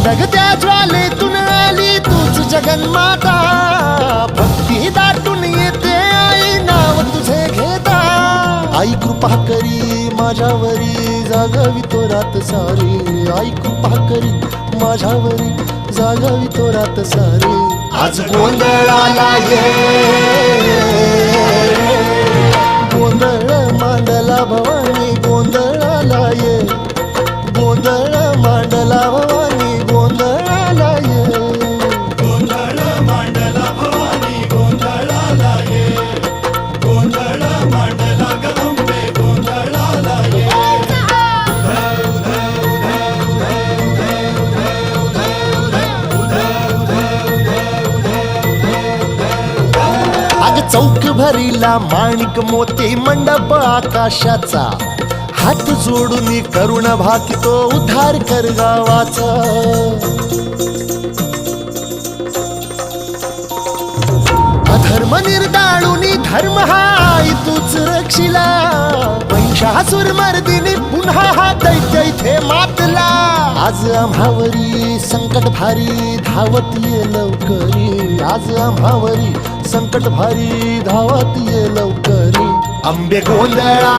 धगधगत्या ज्वालेतून आली तूच जगन्माता, भक्ती दाटून येते आई नाव तुझे घेता. आई कृपा करी माझ्यावरी जागावी तो रात सारी, आई कृपा करी माझ्यावरी जागावी तो रात सारी. आज गोंधळाला ये, गोंधळ मांडला भवानी गोंधळाला ये, गोंधळ मांडला भवानी गोंधळाला ये. गोंधळ मांडला भवानी गोंधळाला ये, गोंधळ मांडला गंबे गोंधळाला ये. अग चौक भरीला माणिक मोती मंडप आकाशाचा, हात जोडून करुण भाकितो उद्धार कर गावाचा. अधर्म निर्दाळून धर्म हा आई तूच रक्षिला, महिषासुर मर्दिनी पुन्हा हा दैत्य इथे मातला. आज आम्हावरी संकट भारी धावत ये लवकरी, आज आम्हावरी संकट भारी धावत ये लवकरी. अंबे गोंधळा